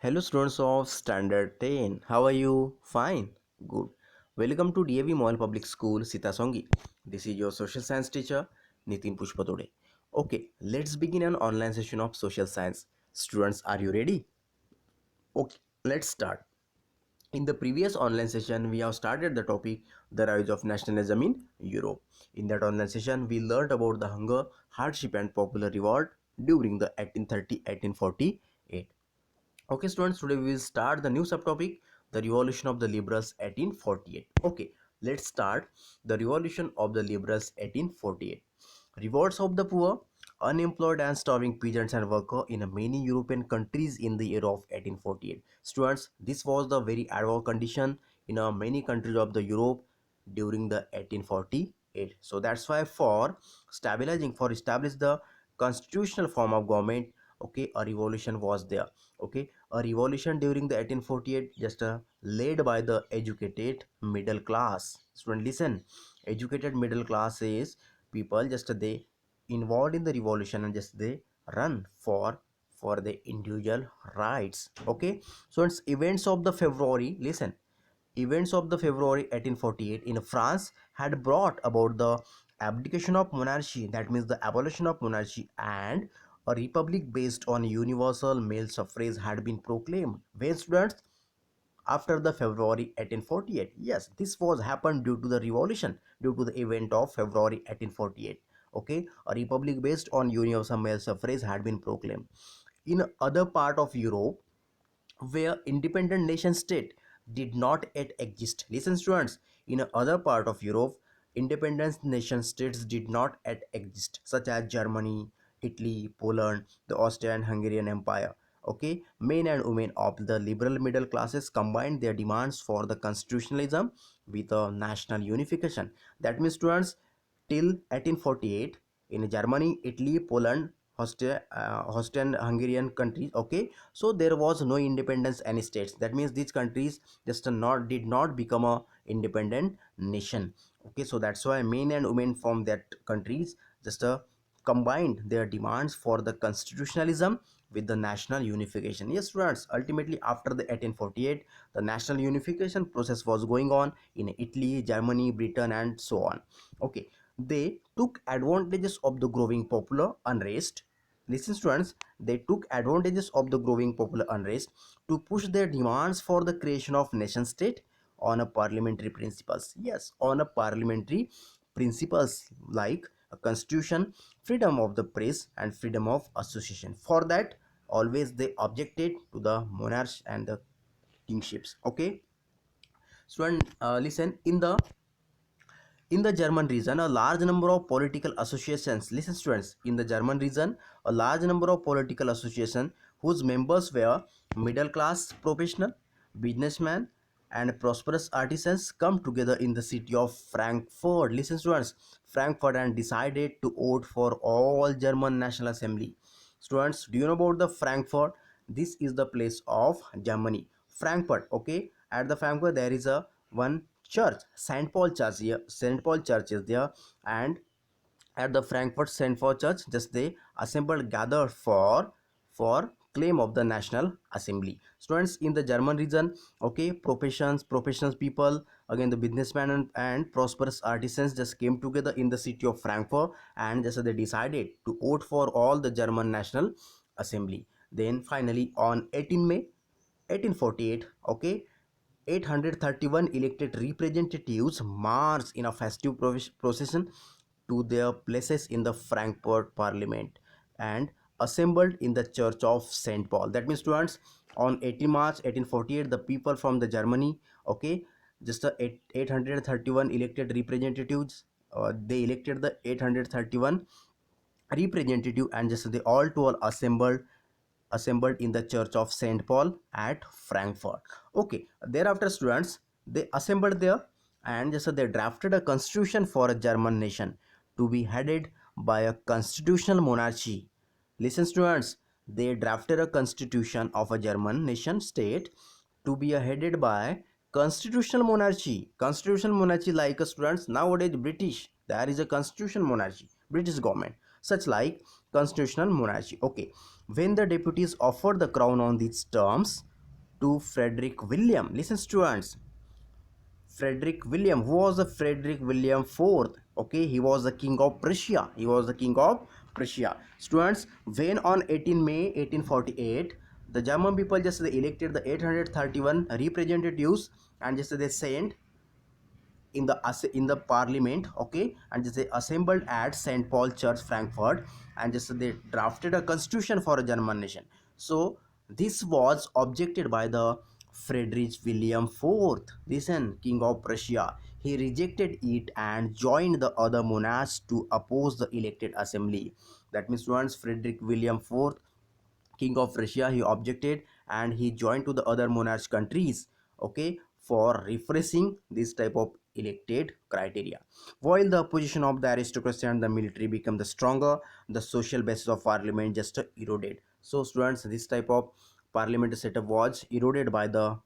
Hello students of Standard 10. How are you? Fine. Good. Welcome to DAV Moyle Public School, Sitasongi. This is your social science teacher, Nitin Pushpatode. Okay, let's begin an online session of social science. Students, are you ready? Okay, let's start. In the previous online session, we have started the topic the rise of nationalism in Europe. In that online session, we learned about the hunger, hardship, and popular revolt during the 1830-1848. Okay, students, today we will start the new subtopic, the revolution of the liberals 1848. Okay, let's start the revolution of the liberals 1848. Revolts of the poor, unemployed and starving peasants and workers in many European countries in the year of 1848. Students, this was the very adverse condition in many countries of the Europe during the 1848. So that's why for establish the constitutional form of government, okay, a revolution was there. Okay, a revolution during the 1848 just led by the educated middle class. Student, listen, educated middle class is people just they involved in the revolution and just they run for the individual rights. Okay, so it's events of the February, listen, events of the February 1848 in France had brought about the abdication of monarchy, that means the abolition of monarchy, and a republic based on universal male suffrage had been proclaimed. When students, after the February 1848, yes, this was happened due to the revolution, due to the event of February 1848. Okay, a republic based on universal male suffrage had been proclaimed. In other part of Europe, where independent nation state did not yet exist. Listen, students, in other part of Europe, independent nation states did not yet exist, such as Germany, Italy, Poland, the Austrian-Hungarian Empire. Okay, men and women of the liberal middle classes combined their demands for the constitutionalism with a national unification. That means, students, till 1848 in Germany, Italy, Poland, Austrian Hungarian countries. Okay, so there was no independence any states. That means these countries just not did not become a independent nation. Okay, so that's why men and women from that countries just combined their demands for the constitutionalism with the national unification. Yes, students, ultimately after the 1848 the national unification process was going on in Italy, Germany, Britain, and so on. Okay, they took advantages of the growing popular unrest. Listen, students, they took advantages of the growing popular unrest to push their demands for the creation of nation state on a parliamentary principles. Yes, on a parliamentary principles like a constitution, freedom of the press, and freedom of association. For that, always they objected to the monarchs and the kingships. Okay, student, listen, in the German region, a large number of political associations, listen students, in the German region, a large number of political associations whose members were middle class professional, businessmen, and prosperous artisans come together in the city of Frankfurt. Listen students, Frankfurt, and decided to vote for all German National Assembly. Students, do you know about the Frankfurt? This is the place of Germany. Frankfurt, okay? At the Frankfurt, there is a one church, St. Paul Church here. St. Paul Church is there, and at the Frankfurt St. Paul Church, just they assembled, gathered for claim of the National Assembly. Students, in the German region, okay, professionals people, again the businessmen and prosperous artisans just came together in the city of Frankfurt, and just they decided to vote for all the German National Assembly. Then finally on 18 May 1848, okay, 831 elected representatives marched in a festive procession to their places in the Frankfurt Parliament and assembled in the Church of St. Paul. That means, students, on 18 March 1848, the people from the Germany, okay, just the 831 elected representatives, they elected the 831 representative, and just they all to all assembled in the Church of St. Paul at Frankfurt. Okay, thereafter, students, they assembled there, and just they drafted a constitution for a German nation to be headed by a constitutional monarchy. Listen, students, they drafted a constitution of a German nation state to be headed by constitutional monarchy. Constitutional monarchy, like students, nowadays British, there is a constitutional monarchy, British government, such like constitutional monarchy. Okay, when the deputies offered the crown on these terms, to Frederick William. Listen, students. Frederick William. Who was the Frederick William IV? Okay, he was the king of Prussia. He was the king of Prussia. Students, when on 18 May 1848, the German people just they elected the 831 representatives and just they sent in the parliament, okay, and just they assembled at St. Paul Church, Frankfurt, and just they drafted a constitution for a German nation. So this was objected by the Frederick William IV, listen, king of Prussia. He rejected it and joined the other monarchs to oppose the elected assembly. That means once Frederick William IV, king of Russia, he objected and he joined to the other monarch countries, okay, for refreshing this type of elected criteria. While the opposition of the aristocracy and the military became the stronger, the social basis of parliament just eroded. So students, this type of parliament setup was eroded by the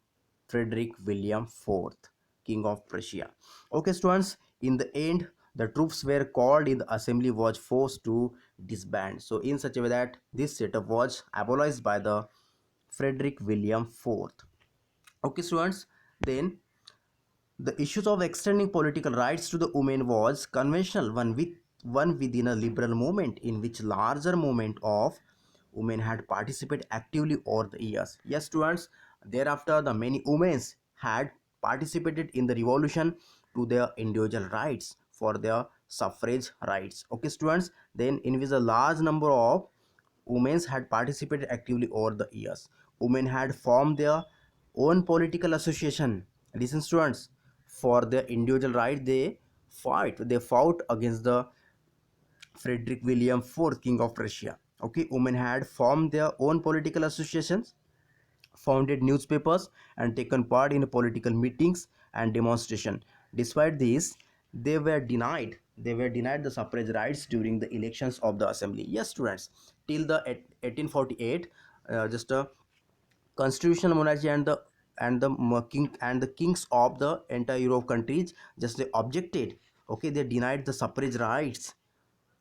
Frederick William IV, king of Prussia. Okay students, in the end the troops were called in, the assembly was forced to disband. So in such a way that this setup was abolished by the Frederick William IV. Okay students, then the issues of extending political rights to the women was conventional one within a liberal movement in which larger movement of women had participated actively over the years. Yes students, thereafter the many women had participated in the revolution to their individual rights for their suffrage rights. Okay students, then in which a large number of women had participated actively over the years. Women had formed their own political association. Listen, students, for their individual right, they fought against the Frederick William IV, King of Prussia. Okay, women had formed their own political associations, founded newspapers, and taken part in political meetings and demonstration. Despite this, they were denied the suffrage rights during the elections of the assembly. Yes students, till the 1848, just a constitutional monarchy and the king and the kings of the entire Europe countries just they objected, okay, they denied the suffrage rights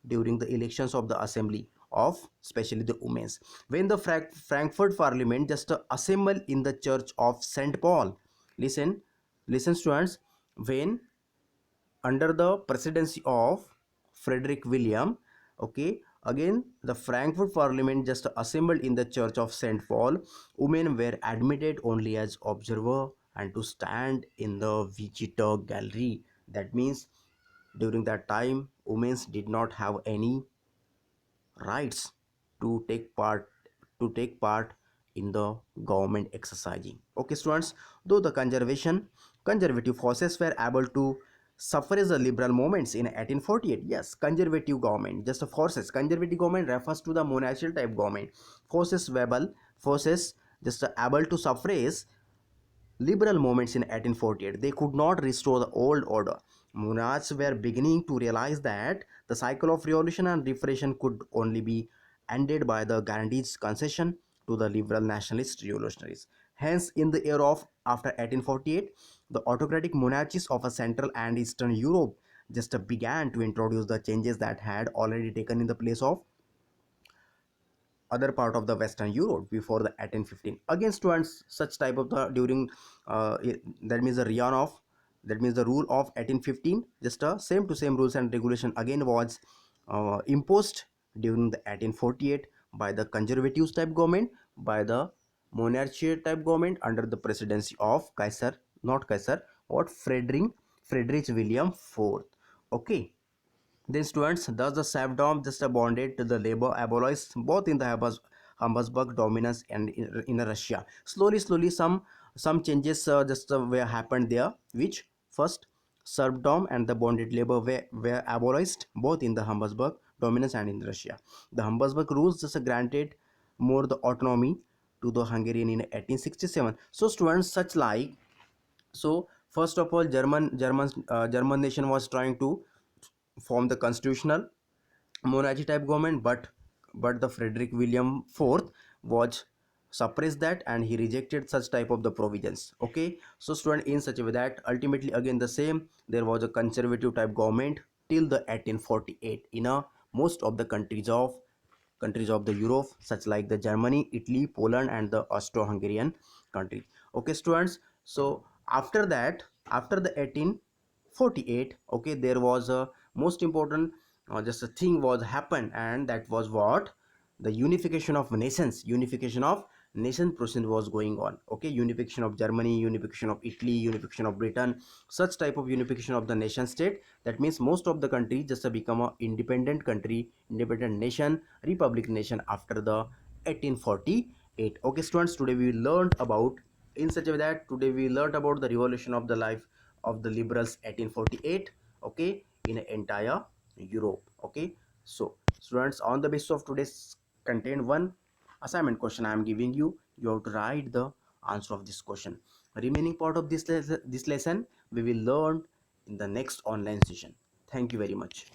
during the elections of the assembly of especially the women's. When the Frankfurt parliament just assembled in the church of St. Paul, listen, listen students, when under the presidency of Frederick William, okay, again the Frankfurt parliament just assembled in the church of St. Paul, women were admitted only as observer and to stand in the visitor gallery. That means during that time women did not have any rights to take part in the government exercising. Okay students, though the conservative forces were able to suppress the liberal movements in 1848. Yes, conservative government, just the forces, conservative government refers to the monarchical type government. Forces just able to suppress liberal movements in 1848. They could not restore the old order. Monarchs were beginning to realize that the cycle of revolution and repression could only be ended by the guaranteed concession to the liberal nationalist revolutionaries. Hence, in the era of after 1848, the autocratic monarchies of a Central and Eastern Europe just began to introduce the changes that had already taken in the place of other part of the Western Europe before the 1815. Again students, such type of the during that means the reign of, that means the rule of 1815, just same to same rules and regulation again was imposed during the 1848 by the conservative type government, by the monarchy type government under the presidency of Kaiser, not Kaiser, what Frederick William IV. Okay, then students, thus the serfdom just bonded to the labor abolished both in the Habsburg dominance and in Russia. Slowly, some changes just were happened there. Which first, serfdom and the bonded labor were abolished both in the Habsburg dominance and in Russia. The Habsburg rules just granted more the autonomy to the Hungarian in 1867. So students, such like, so first of all, German nation was trying to form the constitutional monarchy type government, but the Frederick William IV was suppressed that and he rejected such type of the provisions. Okay, so student, in such a way that ultimately again the same, there was a conservative type government till the 1848 in a most of the countries of countries of the Europe, such like the Germany, Italy, Poland, and the Austro-Hungarian country. Okay, students. So after that, after the 1848, okay, there was a most important just a thing was happened, and that was what? The unification of nations, unification of nation process was going on. Okay, unification of Germany, unification of Italy, unification of Britain, such type of unification of the nation state. That means most of the country just become a independent country, independent nation, republic nation after the 1848. Okay, students, today we learned about, in such a way that today we learned about the revolution of the life of the liberals 1848. Okay, in entire Europe. Okay, so students, on the basis of today's content, one assignment question I am giving you, you have to write the answer of this question. Remaining part of this lesson we will learn in the next online session. Thank you very much.